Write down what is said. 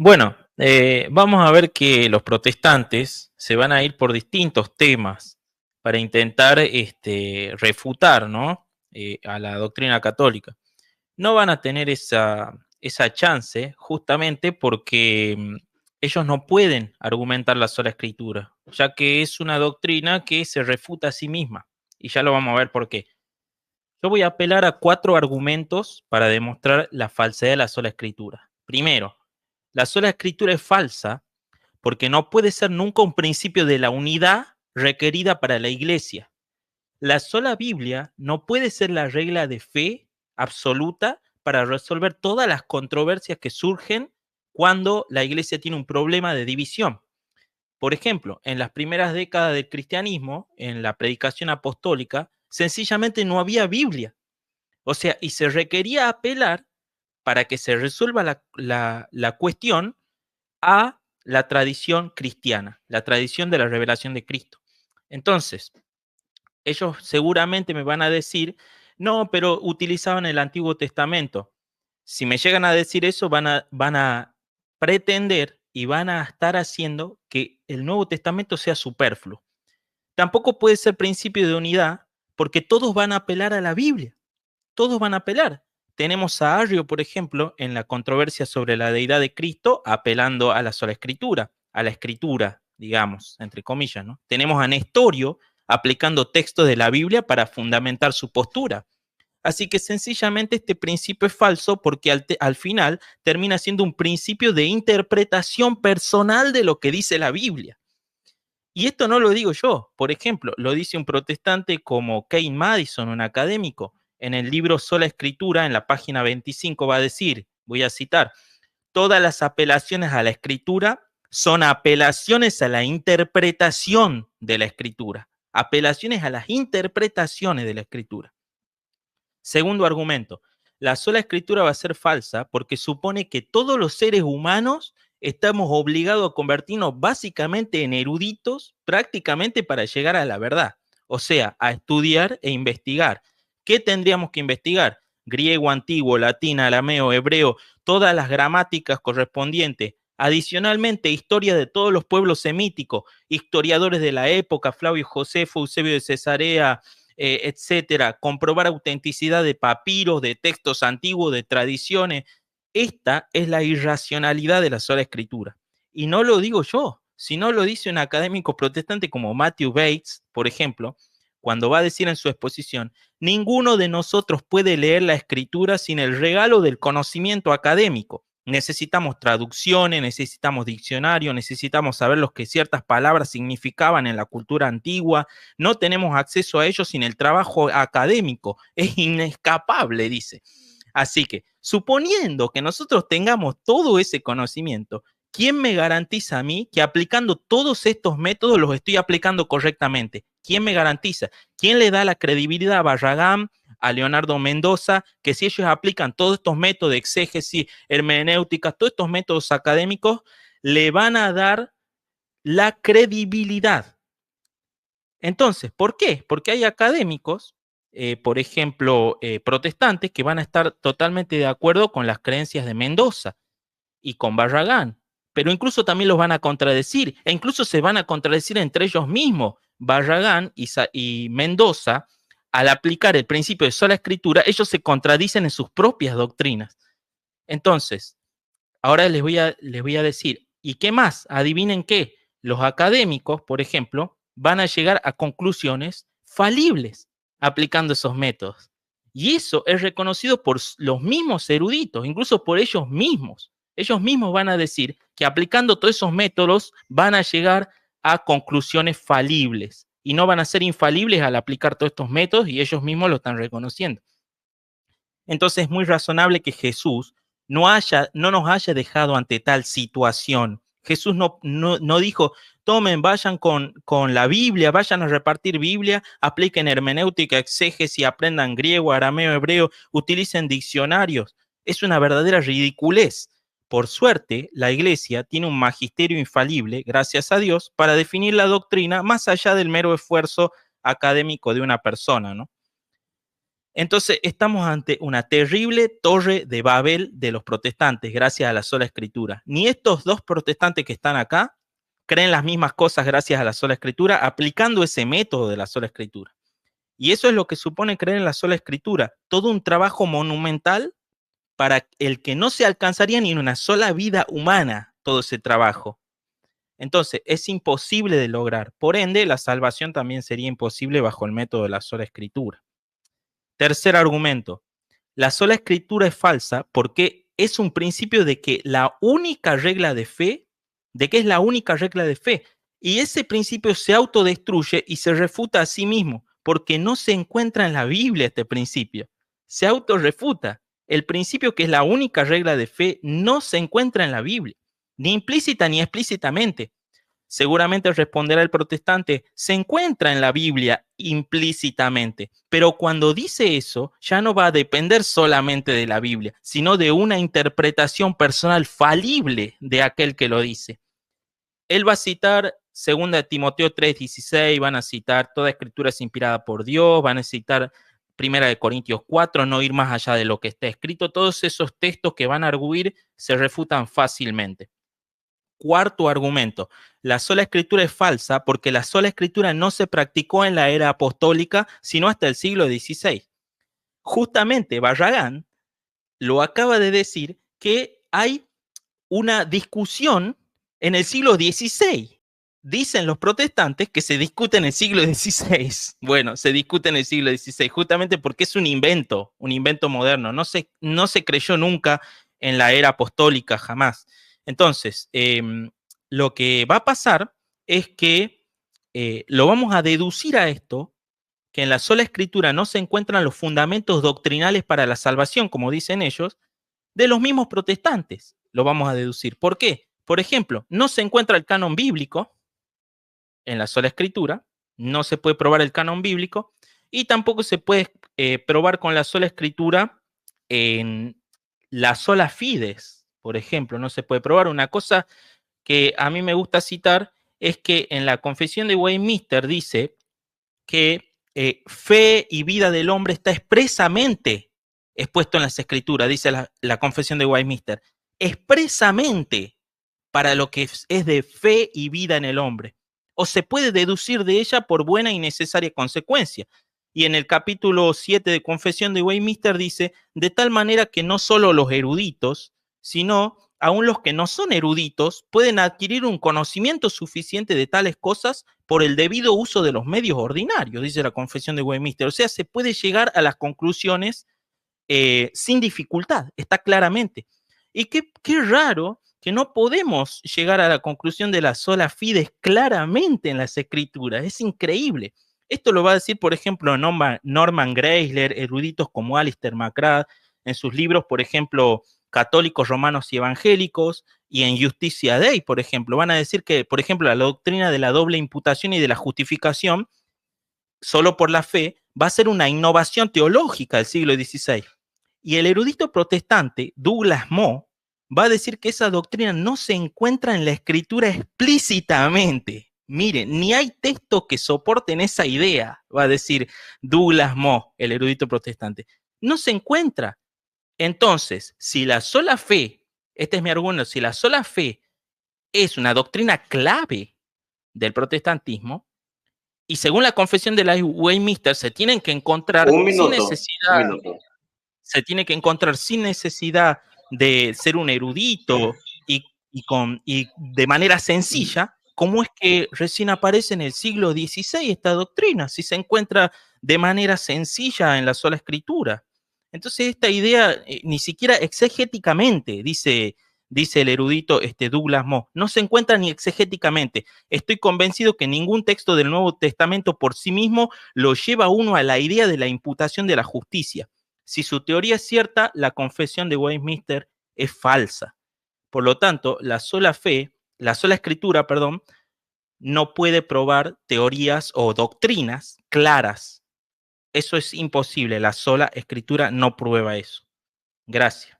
Bueno, vamos a ver que los protestantes se van a ir por distintos temas para intentar refutar, ¿no? A la doctrina católica. No van a tener esa chance justamente porque ellos no pueden argumentar la sola escritura, ya que es una doctrina que se refuta a sí misma. Y ya lo vamos a ver por qué. Yo voy a apelar a 4 argumentos para demostrar la falsedad de la sola escritura. Primero, la sola escritura es falsa porque no puede ser nunca un principio de la unidad requerida para la iglesia. La sola Biblia no puede ser la regla de fe absoluta para resolver todas las controversias que surgen cuando la iglesia tiene un problema de división. Por ejemplo, en las primeras décadas del cristianismo, en la predicación apostólica, sencillamente no había Biblia. O sea, y se requería apelar para que se resuelva la cuestión a la tradición cristiana, la tradición de la revelación de Cristo. Entonces, ellos seguramente me van a decir, no, pero utilizaban el Antiguo Testamento. Si me llegan a decir eso, van a pretender y van a estar haciendo que el Nuevo Testamento sea superfluo. Tampoco puede ser principio de unidad porque todos van a apelar a la Biblia, todos van a apelar. Tenemos a Arrio, por ejemplo, en la controversia sobre la deidad de Cristo, apelando a la sola escritura, a la escritura, digamos, entre comillas, ¿no? Tenemos a Nestorio aplicando textos de la Biblia para fundamentar su postura. Así que sencillamente este principio es falso porque al final termina siendo un principio de interpretación personal de lo que dice la Biblia. Y esto no lo digo yo, por ejemplo, lo dice un protestante como Kane Madison, un académico. En el libro Sola Escritura, en la página 25, va a decir, voy a citar, todas las apelaciones a la escritura son apelaciones a la interpretación de la escritura, apelaciones a las interpretaciones de la escritura. Segundo argumento, la sola escritura va a ser falsa porque supone que todos los seres humanos estamos obligados a convertirnos básicamente en eruditos prácticamente para llegar a la verdad, o sea, a estudiar e investigar. ¿Qué tendríamos que investigar? Griego antiguo, latín, arameo, hebreo, todas las gramáticas correspondientes. Adicionalmente, historia de todos los pueblos semíticos, historiadores de la época, Flavio Josefo, Eusebio de Cesarea, etcétera, comprobar autenticidad de papiros, de textos antiguos, de tradiciones. Esta es la irracionalidad de la sola escritura. Y no lo digo yo, sino lo dice un académico protestante como Matthew Bates, por ejemplo, cuando va a decir en su exposición, ninguno de nosotros puede leer la escritura sin el regalo del conocimiento académico. Necesitamos traducciones, necesitamos diccionario, necesitamos saber lo que ciertas palabras significaban en la cultura antigua. No tenemos acceso a ellos sin el trabajo académico. Es inescapable, dice. Así que, suponiendo que nosotros tengamos todo ese conocimiento, ¿quién me garantiza a mí que aplicando todos estos métodos los estoy aplicando correctamente? ¿Quién me garantiza? ¿Quién le da la credibilidad a Barragán, a Leonardo Mendoza, que si ellos aplican todos estos métodos de exégesis, hermenéutica, todos estos métodos académicos, le van a dar la credibilidad? Entonces, ¿por qué? Porque hay académicos, por ejemplo, protestantes, que van a estar totalmente de acuerdo con las creencias de Mendoza y con Barragán, pero incluso también los van a contradecir, e incluso se van a contradecir entre ellos mismos. Barragán y Mendoza, al aplicar el principio de sola escritura, ellos se contradicen en sus propias doctrinas. Entonces, ahora les voy a decir, ¿y qué más? Adivinen qué. Los académicos, por ejemplo, van a llegar a conclusiones falibles aplicando esos métodos. Y eso es reconocido por los mismos eruditos, incluso por ellos mismos. Ellos mismos van a decir que aplicando todos esos métodos van a llegar a conclusiones falibles y no van a ser infalibles al aplicar todos estos métodos y ellos mismos lo están reconociendo. Entonces es muy razonable que Jesús no nos haya dejado ante tal situación. Jesús no dijo, tomen, vayan con la Biblia, vayan a repartir Biblia, apliquen hermenéutica, exégesis, aprendan griego, arameo, hebreo, utilicen diccionarios. Es una verdadera ridiculez. Por suerte, la iglesia tiene un magisterio infalible, gracias a Dios, para definir la doctrina más allá del mero esfuerzo académico de una persona, ¿no? Entonces estamos ante una terrible torre de Babel de los protestantes gracias a la sola escritura. Ni estos dos protestantes que están acá creen las mismas cosas gracias a la sola escritura, aplicando ese método de la sola escritura. Y eso es lo que supone creer en la sola escritura, todo un trabajo monumental para el que no se alcanzaría ni en una sola vida humana todo ese trabajo. Entonces, es imposible de lograr. Por ende, la salvación también sería imposible bajo el método de la sola escritura. Tercer argumento, la sola escritura es falsa porque es un principio de que la única regla de fe, de que es la única regla de fe, y ese principio se autodestruye y se refuta a sí mismo, porque no se encuentra en la Biblia este principio, se autorrefuta. El principio que es la única regla de fe no se encuentra en la Biblia, ni implícita ni explícitamente. Seguramente responderá el protestante, se encuentra en la Biblia implícitamente, pero cuando dice eso, ya no va a depender solamente de la Biblia, sino de una interpretación personal falible de aquel que lo dice. Él va a citar 2 Timoteo 3:16, van a citar toda escritura es inspirada por Dios, van a citar 1 Corintios 4, no ir más allá de lo que está escrito. Todos esos textos que van a arguir se refutan fácilmente. Cuarto argumento, la sola escritura es falsa porque la sola escritura no se practicó en la era apostólica, sino hasta el siglo XVI. Justamente Barragán lo acaba de decir que hay una discusión en el siglo XVI. Dicen los protestantes que se discute en el siglo XVI. Bueno, se discute en el siglo XVI justamente porque es un invento moderno. No se creyó nunca en la era apostólica, jamás. Entonces, lo que va a pasar es que lo vamos a deducir a esto, que en la sola escritura no se encuentran los fundamentos doctrinales para la salvación, como dicen ellos, de los mismos protestantes. Lo vamos a deducir. ¿Por qué? Por ejemplo, no se encuentra el canon bíblico en la sola escritura, no se puede probar el canon bíblico y tampoco se puede probar con la sola escritura en la sola fides, por ejemplo, no se puede probar. Una cosa que a mí me gusta citar es que en la Confesión de Westminster dice que fe y vida del hombre está expresamente expuesto en las escrituras, dice la Confesión de Westminster, expresamente para lo que es de fe y vida en el hombre, o se puede deducir de ella por buena y necesaria consecuencia. Y en el capítulo 7 de Confesión de Westminster dice, de tal manera que no solo los eruditos, sino aún los que no son eruditos pueden adquirir un conocimiento suficiente de tales cosas por el debido uso de los medios ordinarios, dice la Confesión de Westminster. O sea, se puede llegar a las conclusiones sin dificultad, está claramente. Y qué raro que no podemos llegar a la conclusión de la sola fides claramente en las escrituras, es increíble. Esto lo va a decir, por ejemplo, Norman Geisler, eruditos como Alistair McGrath, en sus libros, por ejemplo, Católicos, Romanos y Evangélicos, y en Justicia Dei, por ejemplo, van a decir que, por ejemplo, la doctrina de la doble imputación y de la justificación, solo por la fe, va a ser una innovación teológica del siglo XVI. Y el erudito protestante, Douglas Moo, va a decir que esa doctrina no se encuentra en la escritura explícitamente. Miren, ni hay texto que soporten esa idea, va a decir Douglas Moo, el erudito protestante. No se encuentra. Entonces, si la sola fe, este es mi argumento, si la sola fe es una doctrina clave del protestantismo, y según la confesión de la Westminster, se tienen que encontrar sin necesidad, se tiene que encontrar sin necesidad de ser un erudito y de manera sencilla. ¿Cómo es que recién aparece en el siglo XVI esta doctrina? Si se encuentra de manera sencilla en la sola escritura. Entonces esta idea ni siquiera exegéticamente, dice el erudito Douglas Moo, no se encuentra ni exegéticamente. Estoy convencido que ningún texto del Nuevo Testamento por sí mismo lo lleva a uno a la idea de la imputación de la justicia. Si su teoría es cierta, la confesión de Westminster es falsa. Por lo tanto, la sola escritura, no puede probar teorías o doctrinas claras. Eso es imposible. La sola escritura no prueba eso. Gracias.